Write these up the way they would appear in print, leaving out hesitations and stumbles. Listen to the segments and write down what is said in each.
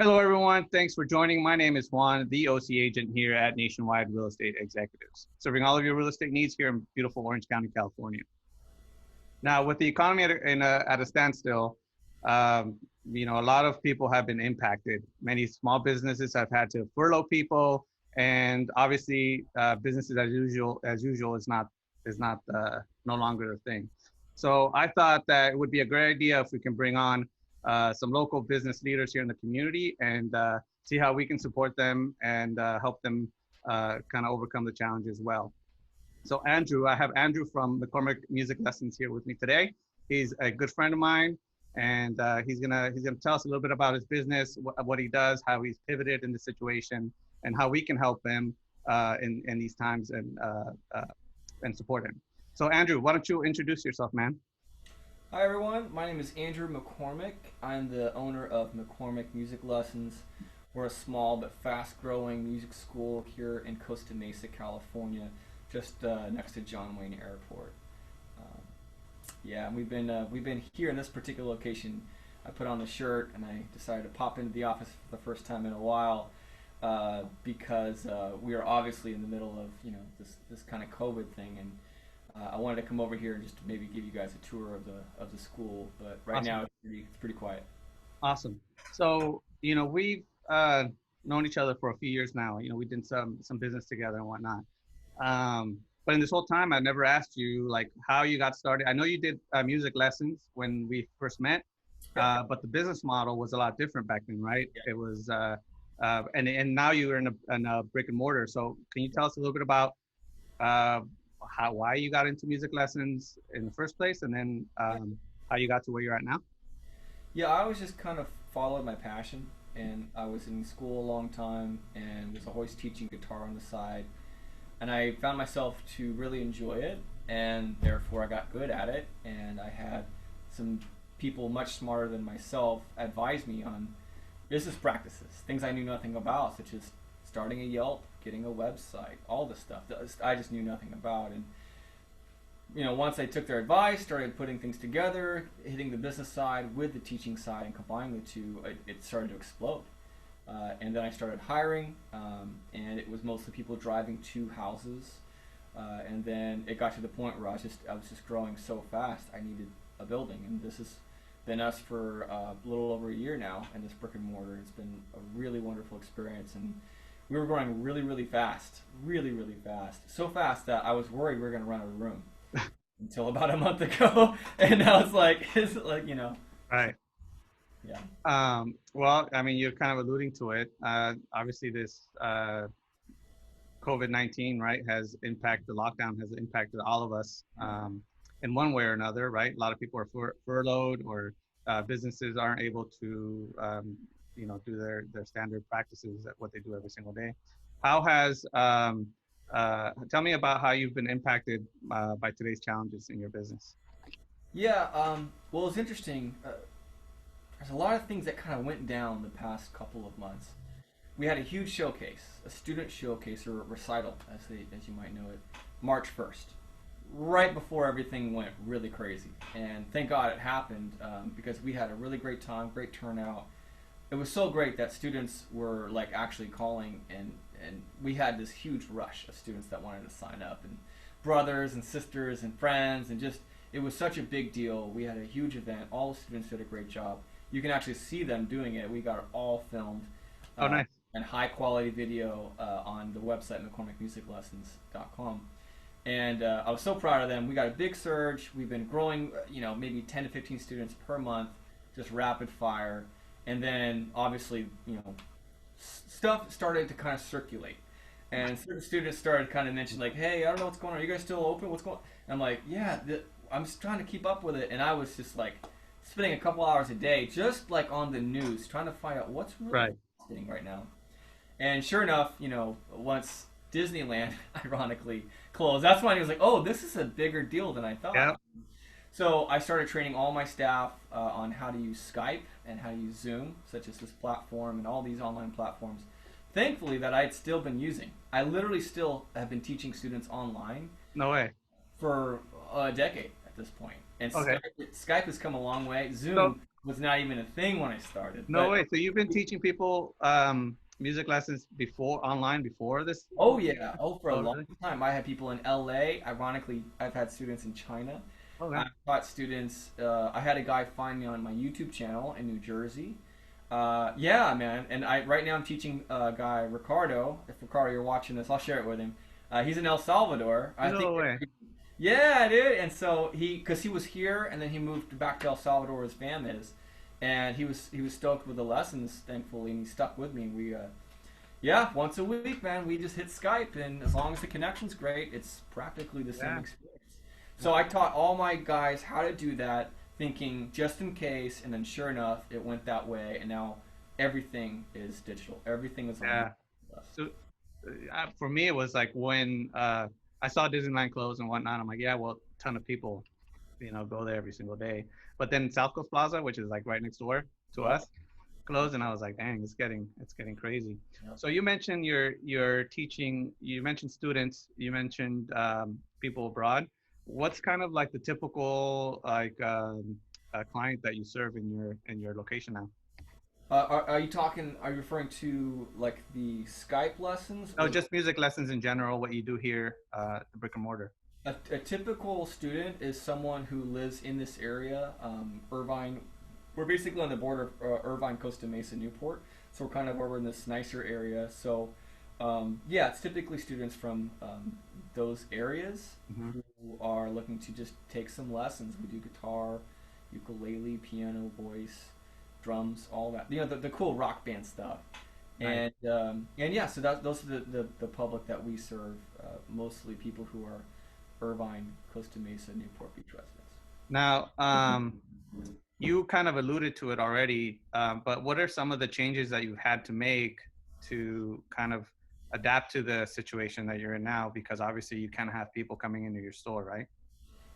Hello, everyone. Thanks for joining. My name is Juan, the OC agent here at Nationwide Real Estate Executives, serving all of your real estate needs here in beautiful Orange County, California. Now, with the economy at a standstill, um, a lot of people have been impacted. Many small businesses have had to furlough people, and obviously, businesses as usual is not no longer a thing. So I thought that it would be a great idea if we can bring on some local business leaders here in the community and see how we can support them and help them kind of overcome the challenge as well. So Andrew, I have Andrew from McCormick Music Lessons here with me today. He's a good friend of mine, and he's gonna tell us a little bit about his business, what he does, how he's pivoted in the situation, and how we can help him in these times and support him. So Andrew, why don't you introduce yourself, man? Hi everyone, my name is Andrew McCormick. I'm the owner of McCormick Music Lessons. We're a small but fast-growing music school here in Costa Mesa, California, just next to John Wayne Airport. Um, yeah, and we've been here in this particular location. I put on the shirt and I decided to pop into the office for the first time in a while because we are obviously in the middle of this kind of COVID thing, and I wanted to come over here and just maybe give you guys a tour of the school. But right Awesome. now it's pretty quiet. Awesome. So, we've known each other for a few years now. We did some business together and whatnot. But in this whole time, I never asked you like how you got started. I know you did music lessons when we first met, Yep. but the business model was a lot different back then, right? Yeah. It was, and now you're in a brick and mortar. So, can you tell us a little bit about uh, why you got into music lessons in the first place, and then how you got to where you're at now? Yeah, I was just kind of followed my passion, and I was in school a long time, and was always teaching guitar on the side, and I found myself to really enjoy it, and therefore I got good at it, and I had some people much smarter than myself advise me on business practices, things I knew nothing about, such as starting a Yelp, getting a website, all this stuff that I just knew nothing about, and once I took their advice, started putting things together, hitting the business side with the teaching side, and combining the two, it started to explode. And then I started hiring, and it was mostly people driving to houses. And then it got to the point where I was just growing so fast, I needed a building, and this has been us for a little over a year now in this brick and mortar. It's been a really wonderful experience, and we were growing really, really fast, really, really fast, so fast that I was worried we were going to run out of room until about a month ago, and now it's like Right. yeah. Well, I mean, you're kind of alluding to it. Obviously, this COVID-19, right, the lockdown has impacted all of us in one way or another, right? A lot of people are furloughed or businesses aren't able to, do their standard practices at what they do every single day. How has, tell me about how you've been impacted by today's challenges in your business. Yeah, well, it's interesting. There's a lot of things that kind of went down the past couple of months. We had a huge showcase, a student showcase or recital, as you might know it, March 1st, right before everything went really crazy. And thank God it happened because we had a really great time, great turnout. It was so great that students were like actually calling, and we had this huge rush of students that wanted to sign up, and brothers and sisters and friends, and just it was such a big deal. We had a huge event. All the students did a great job. You can actually see them doing it. We got it all filmed Oh, uh, nice. and high quality video on the website McCormickMusicLessons.com. And I was so proud of them. We got a big surge. We've been growing, maybe 10 to 15 students per month, just rapid fire. And then obviously, stuff started to kind of circulate. And certain students started kind of mentioning like, "Hey, I don't know what's going on. Are you guys still open? What's going on?" And I'm like, "Yeah, I'm just trying to keep up with it." And I was just like spending a couple hours a day just like on the news, trying to find out what's really Right. happening right now. And sure enough, once Disneyland ironically closed, that's when he was like, "Oh, this is a bigger deal than I thought." Yeah. So I started training all my staff on how to use Skype and how to use Zoom, such as this platform and all these online platforms. Thankfully, that I had still been using. I literally still have been teaching students online No way. for a decade at this point. And Okay. Skype has come a long way. So Zoom. was not even a thing when I started. No But way. So you've been teaching people music lessons before online before this? oh yeah, oh for a Oh, long really? time. I had people in LA. Ironically, I've had students in China. Okay. I've taught students. I had a guy find me on my YouTube channel in New Jersey. Yeah, man. And I right now I'm teaching a guy Ricardo. If Ricardo you're watching this, I'll share it with him. He's in El Salvador. I think. No way. Yeah, dude. And so because he was here, and then he moved back to El Salvador where his fam is, and he was stoked with the lessons, thankfully, and he stuck with me. We yeah, once a week, man. We just hit Skype, and as long as the connection's great, it's practically the same Yeah. experience. So I taught all my guys how to do that, thinking just in case, and then sure enough, it went that way, and now everything is digital. Everything is Yeah. on. So for me, it was like when I saw Disneyland close and whatnot. I'm like, yeah, well, a ton of people, go there every single day. But then South Coast Plaza, which is like right next door to Yep. us, closed, and I was like, dang, it's getting crazy. Yep. So you mentioned you're teaching. You mentioned students. You mentioned people abroad. What's kind of like the typical like client that you serve in your location now? Are you talking? Are you referring to like the Skype lessons, No, or just music lessons in general. What you do here, the brick and mortar. a typical student is someone who lives in this area, Irvine. We're basically on the border of Irvine, Costa Mesa, Newport. So we're kind of over in this nicer area. So yeah, it's typically students from those areas Hmm. who are looking to just take some lessons. We do guitar, ukulele, piano, voice, drums, all that. The cool rock band stuff. Nice. And yeah, so those are the public that we serve, mostly people who are Irvine, Costa Mesa, Newport Beach residents. Now, you kind of alluded to it already, but what are some of the changes that you've had to make to kind of adapt to the situation that you're in now? Because obviously you kind of have people coming into your store, right?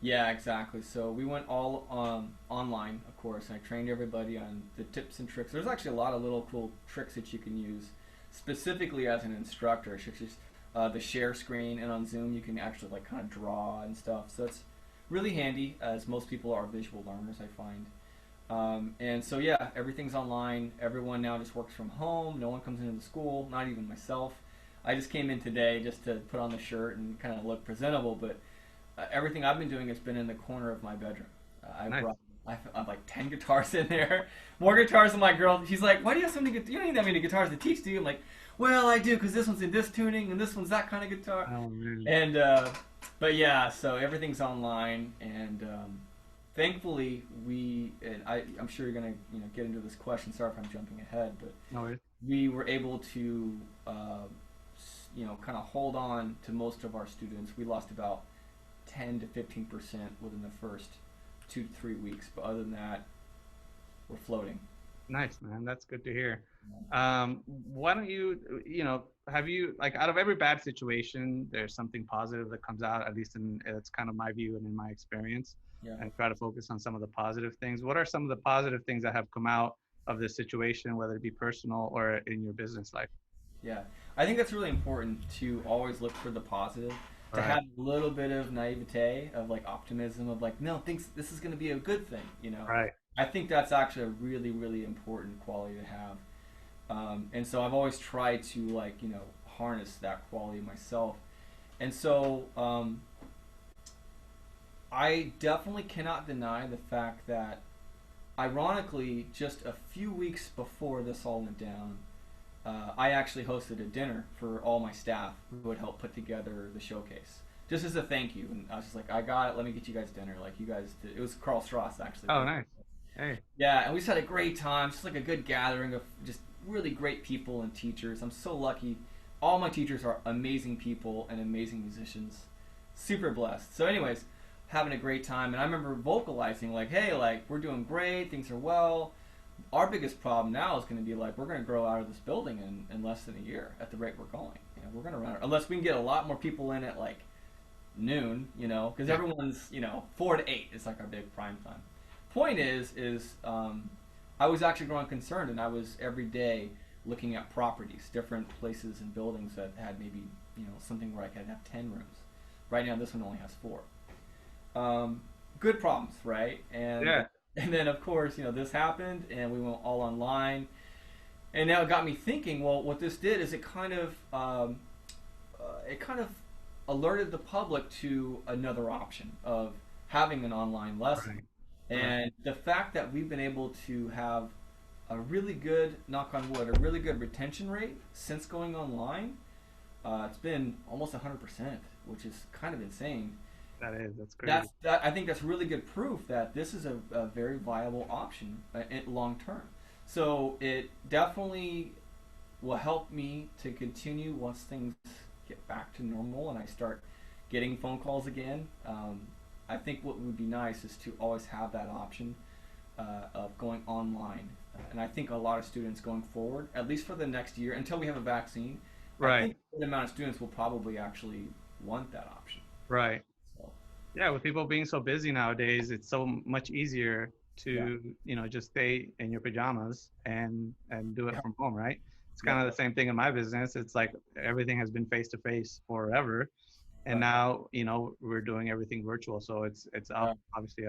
Yeah, exactly. So we went all online, of course, and I trained everybody on the tips and tricks. There's actually a lot of little cool tricks that you can use specifically as an instructor, such as the share screen, and on Zoom you can actually like kind of draw and stuff. So it's really handy, as most people are visual learners, I find. And so yeah, everything's online. Everyone now just works from home. No one comes into the school, not even myself. I just came in today just to put on the shirt and kind of look presentable, but everything I've been doing has been in the corner of my bedroom. I Nice. brought I've like 10 guitars in there. More guitars than my girl. She's like, why do you have so many guitars? You don't need that many guitars to teach, do you? I'm like, well, I do, because this one's in this tuning and this one's that kind of guitar. Oh man. And but yeah, so everything's online, and thankfully I'm sure you're gonna get into this question. Sorry if I'm jumping ahead, but No worries. we were able to kind of hold on to most of our students. We lost about 10 to 15% within the first 2 to 3 weeks, but other than that, we're floating. Nice, man. That's good to hear. Why don't have you, like, out of every bad situation, there's something positive that comes out, at least it's kind of my view and in my experience, Yeah. and try to focus on some of the positive things. What are some of the positive things that have come out of this situation, whether it be personal or in your business life? Yeah, I think that's really important to always look for the positive, to Right. have a little bit of naivete, of like optimism, of like, no, thinks this is going to be a good thing. Right. I think that's actually a really, really important quality to have. And so I've always tried to like, harness that quality myself. And so I definitely cannot deny the fact that, ironically, just a few weeks before this all went down, I actually hosted a dinner for all my staff who had helped put together the showcase, just as a thank you. And I was just like, I got it. Let me get you guys dinner. Like you guys did. It was Carl Strauss actually. Oh, nice. Hey. Yeah, and we just had a great time. Just like a good gathering of just really great people and teachers. I'm so lucky. All my teachers are amazing people and amazing musicians. Super blessed. So, anyways, having a great time, and I remember vocalizing like, "Hey, like we're doing great. Things are well. Our biggest problem now is going to be like we're going to grow out of this building in less than a year at the rate we're going. We're going to run unless we can get a lot more people in at like noon. Because everyone's 4 to 8 is like our big prime time. Point is I was actually growing concerned, and I was every day looking at properties, different places and buildings that had maybe something where I could have 10 rooms. Right now, this one only has 4. Good problems, right? And Yeah. And then of course, this happened and we went all online. And now it got me thinking, well, what this did is it kind of alerted the public to another option of having an online lesson. Right. And the fact that we've been able to have a really good, knock on wood, a really good retention rate since going online, it's been almost 100%, which is kind of insane. That's crazy. I think that's really good proof that this is a very viable option long term. So it definitely will help me to continue once things get back to normal and I start getting phone calls again. I think what would be nice is to always have that option of going online. And I think a lot of students going forward, at least for the next year, until we have a vaccine, I think the amount of students will probably actually want that option. Right. So. Yeah, with people being so busy nowadays, it's so much easier to just stay in your pajamas and do it from home, right? It's kind of the same thing in my business. It's like everything has been face to face forever, and now we're doing everything virtual. So it's obviously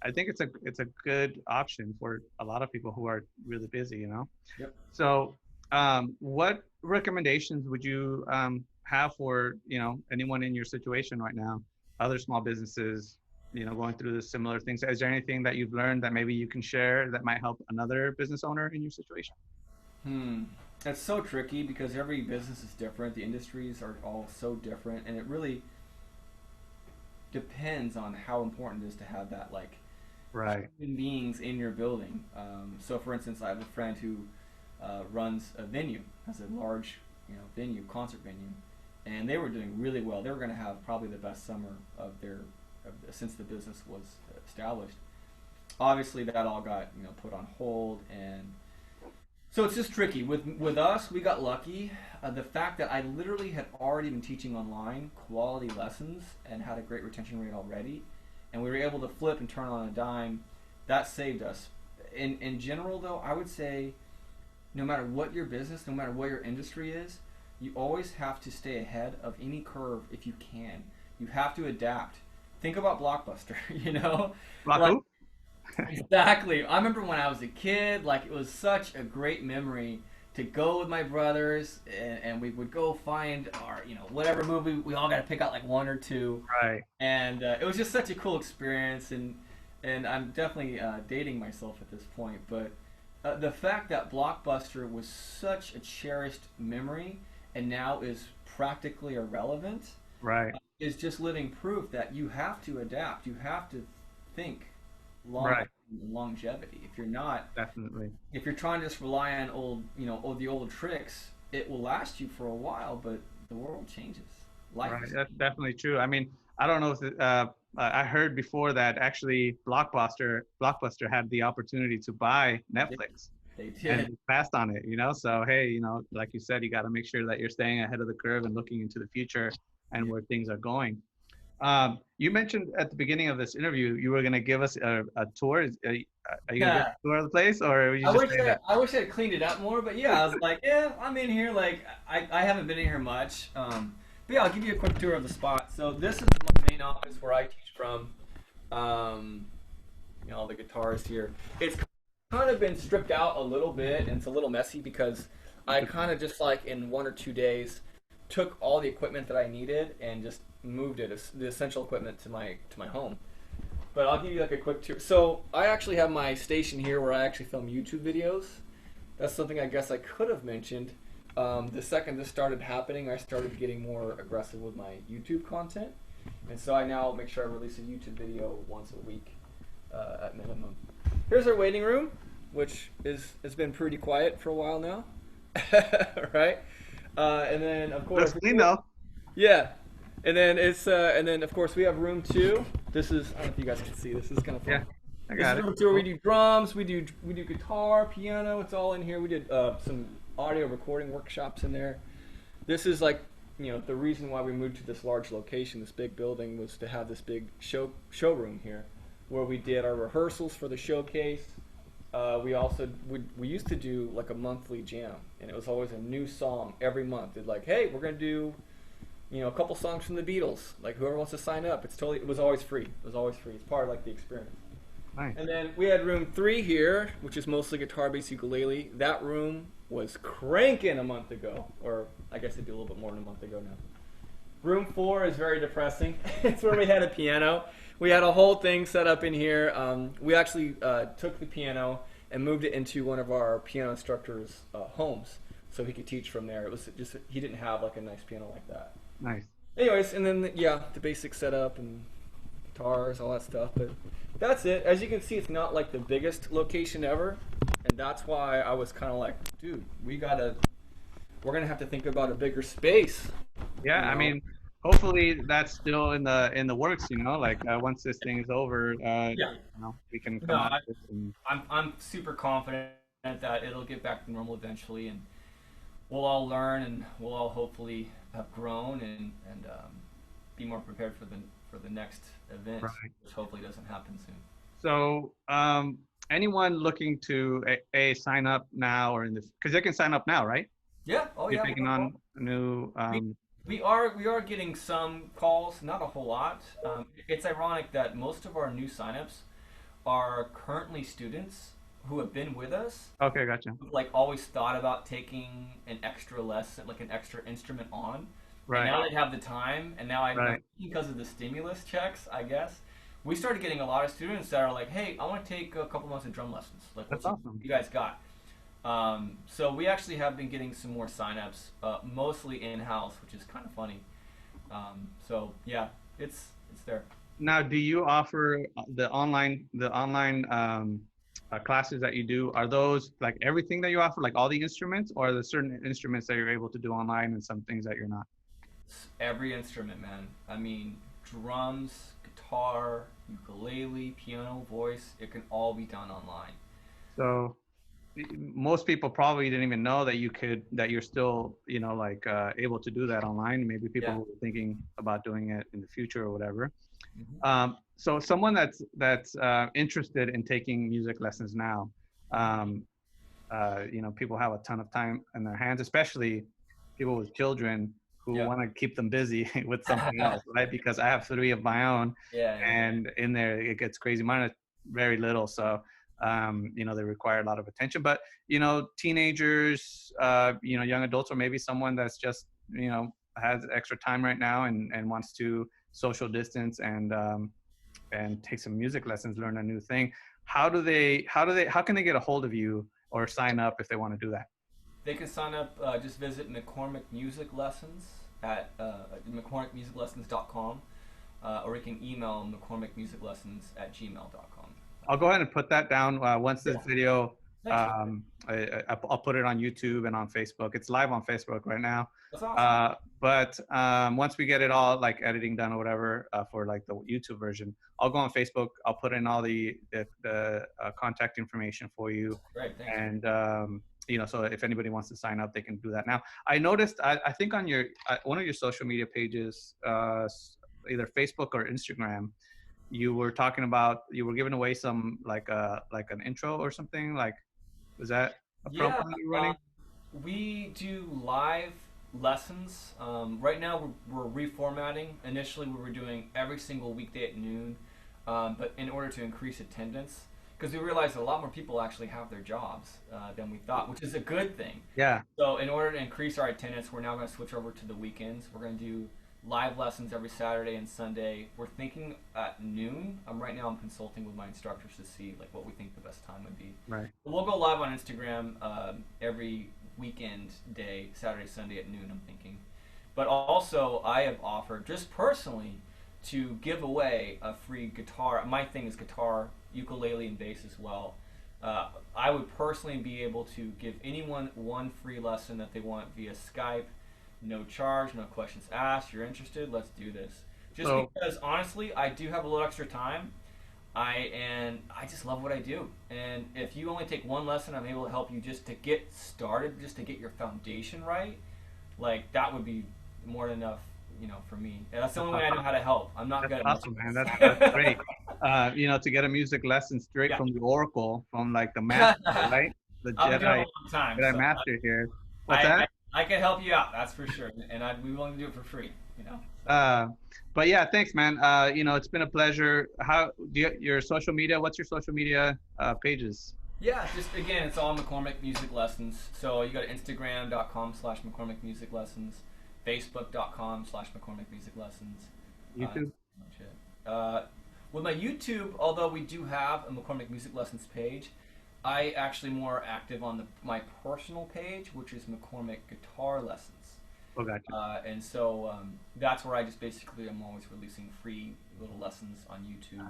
I think it's a good option for a lot of people who are really busy. Yep. So what recommendations would you have for anyone in your situation right now, other small businesses going through the similar things? Is there anything that you've learned that maybe you can share that might help another business owner in your situation? That's so tricky because every business is different. The industries are all so different, and it really depends on how important it is to have that human beings in your building. So for instance, I have a friend who runs a venue, has a large venue, concert venue, and they were doing really well. They were going to have probably the best summer since the business was established. Obviously that all got put on hold, and so it's just tricky. With us, we got lucky. The fact that I literally had already been teaching online quality lessons and had a great retention rate already, and we were able to flip and turn on a dime, that saved us. In general though, I would say no matter what your business, no matter what your industry is, you always have to stay ahead of any curve if you can. You have to adapt. Think about Blockbuster, Block Exactly. I remember when I was a kid, it was such a great memory to go with my brothers and we would go find our, whatever movie. We all got to pick out one or two. Right. And it was just such a cool experience. And I'm definitely dating myself at this point. But the fact that Blockbuster was such a cherished memory and now is practically irrelevant, right, is just living proof that you have to adapt. You have to think longevity. If you're not, definitely, if you're trying to just rely on the old tricks, it will last you for a while, but the world changes. Life that's definitely true. I mean, I don't know if I heard before that actually Blockbuster had the opportunity to buy Netflix. They did. And passed on it, so hey, like you said, you got to make sure that you're staying ahead of the curve and looking into the future and where things are going. You mentioned at the beginning of this interview you were going to give us a tour. Are you going to give a tour of the place, or were you I wish I had cleaned it up more, but yeah, I was like, I'm in here. I haven't been in here much. But yeah, I'll give you a quick tour of the spot. So this is my main office where I teach from. All the guitars here. It's kind of been stripped out a little bit, and it's a little messy because I kind of just in 1 or 2 days took all the equipment that I needed and just moved it, the essential equipment, to my home. But I'll give you a quick tour. So I actually have my station here where I actually film YouTube videos. That's something I guess I could have mentioned. The second this started happening, I started getting more aggressive with my YouTube content, and so I now make sure I release a YouTube video once a week at minimum. Here's our waiting room, which has been pretty quiet for a while now, right? And then of course, that's clean though. Yeah, and then of course we have room 2. This is, I don't know if you guys can see. This is kind of fun. Yeah, I got it. Room 2 where we do drums, we do guitar, piano. It's all in here. We did some audio recording workshops in there. This is the reason why we moved to this large location, this big building, was to have this big showroom here, where we did our rehearsals for the showcase. We also we used to do a monthly jam, and it was always a new song every month. It's hey, we're gonna do a couple songs from the Beatles. Whoever wants to sign up, it was always free. It was always free. It's part of the experience. Nice. And then we had room 3 here, which is mostly guitar, bass, ukulele. That room was cranking a month ago, or I guess it'd be a little bit more than a month ago now. Room 4 is very depressing. It's where we had a piano. We had a whole thing set up in here. We actually took the piano and moved it into one of our piano instructors' homes, so he could teach from there. It was just he didn't have like a nice piano like that. Nice. Anyways, and then yeah, the basic setup and guitars, all that stuff. But that's it. As you can see, it's not like the biggest location ever, and that's why I was kind of like, dude, we're gonna have to think about a bigger space. Yeah, You know? I mean, hopefully that's still in the works. Like once this thing is over, Yeah. we can No, come out with and I'm super confident that it'll get back to normal eventually, and we'll all learn, and we'll all hopefully have grown and be more prepared for the next event, right. which hopefully doesn't happen soon. So, anyone looking to sign up now or because they can sign up now, right? Yeah. Oh You're yeah. taking on a new. We are getting some calls, not a whole lot. It's ironic that most of our new signups are currently students who have been with us, Okay, gotcha. who've like always thought about taking an extra lesson, like an extra instrument on. And Right. now they have the time, and now Right. because of the stimulus checks, I guess, we started getting a lot of students that are like, "Hey, I want to take a couple months of drum lessons. Like, That's awesome. you guys got?" So we actually have been getting some more signups, mostly in-house, which is kind of funny. So yeah, it's there. Now, do you offer the online classes that you do? Are those like everything that you offer, like all the instruments, or are there certain instruments that you're able to do online and some things that you're not? It's every instrument, man. I mean, drums, guitar, ukulele, piano, voice, it can all be done online. So most people probably didn't even know that you're still, able to do that online. Maybe people Yeah. who were thinking about doing it in the future or whatever. Mhm. So someone that's interested in taking music lessons now, um, people have a ton of time in their hands, especially people with children who Yeah. want to keep them busy with something else, right? Because I have 3 of my own, Yeah, yeah. and in there it gets crazy. Mine are very little, so they require a lot of attention. But teenagers, young adults, or maybe someone that's just has extra time right now and wants to social distance and take some music lessons, learn a new thing. How can they get a hold of you or sign up if they want to do that? They can sign up, just visit McCormick Music Lessons at McCormickMusicLessons.com, or you can email McCormickMusicLessons@gmail.com. I'll go ahead and put that down once this Yeah. video. Thanks. I'll put it on YouTube and on Facebook. It's live on Facebook right now. That's awesome. But once we get it all like editing done or whatever for like the YouTube version, I'll go on Facebook. I'll put in all the contact information for you. Great, thanks. And so if anybody wants to sign up, they can do that now. I noticed, I think on your one of your social media pages, either Facebook or Instagram, you were talking about you were giving away some like an intro or something. Like, was that a Yeah, program you were running? we do live lessons. Right now, we're reformatting. Initially, we were doing every single weekday at noon, but in order to increase attendance, because we realized a lot more people actually have their jobs than we thought, which is a good thing. Yeah. So in order to increase our attendance, we're now going to switch over to the weekends. We're going to do live lessons every Saturday and Sunday. We're thinking at noon. Right now I'm consulting with my instructors to see like what we think the best time would be. Right. We'll go live on Instagram every weekend day, Saturday, Sunday at noon, I'm thinking. But also I have offered just personally to give away a free guitar. My thing is guitar, ukulele, and bass as well. I would personally be able to give anyone one free lesson that they want via Skype. No charge, no questions asked. You're interested? Let's do this. Just because honestly, I do have a little extra time. I just love what I do. And if you only take one lesson, I'm able to help you just to get started, just to get your foundation right. Like that would be more than enough, for me. And that's the only way I know how to help. I'm not good at awesome, man. That's great. To get a music lesson straight from the Oracle, from like the master, right? The I've been doing it Jedi, a long time, Jedi so master here. What's that? I can help you out, that's for sure. And I'd be willing to do it for free. you know. So. But yeah, thanks, man. It's been a pleasure. How do your social media? What's your social media pages? Yeah, just again, it's all McCormick Music Lessons. So you go to Instagram.com/McCormick Music Lessons, Facebook.com/McCormick Music Lessons. That's YouTube? pretty much it. With my YouTube, although we do have a McCormick Music Lessons page, I actually more active on my personal page, which is McCormick Guitar Lessons. Oh, gotcha. And so that's where I just basically am always releasing free little lessons on YouTube,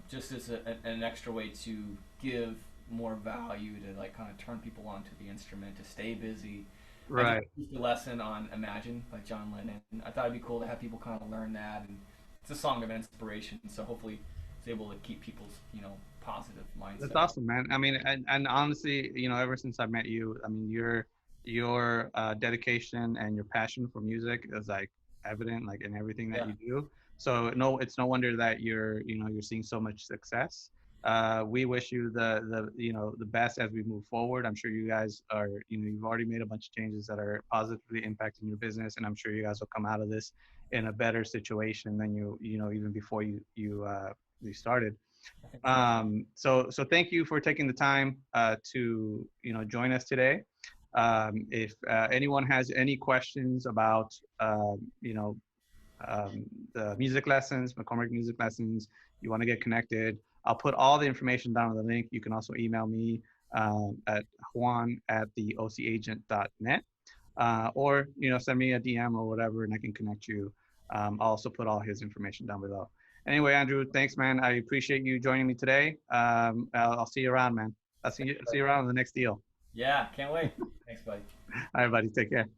just as an extra way to give more value to like kind of turn people onto the instrument to stay busy. I Right. just used a lesson on Imagine by John Lennon. I thought it'd be cool to have people kind of learn that, and it's a song of inspiration. So hopefully, it's able to keep people's positive mindset. That's awesome, man. I mean, and honestly, ever since I met you, I mean, your dedication and your passion for music is like evident, like in everything that Yeah. you do. So no, it's no wonder that you're seeing so much success. We wish you the best as we move forward. I'm sure you guys are, you've already made a bunch of changes that are positively impacting your business, and I'm sure you guys will come out of this in a better situation than even before you started. I think so. So thank you for taking the time to join us today. If anyone has any questions about the music lessons, McCormick Music Lessons, you want to get connected, I'll put all the information down on the link. You can also email me at juan@theocagent.net, or send me a DM or whatever, and I can connect you. I'll also put all his information down below. Anyway, Andrew, thanks, man. I appreciate you joining me today. I'll see you around, man. I'll see you around on the next deal. Yeah, can't wait. Thanks, buddy. All right, buddy. Take care.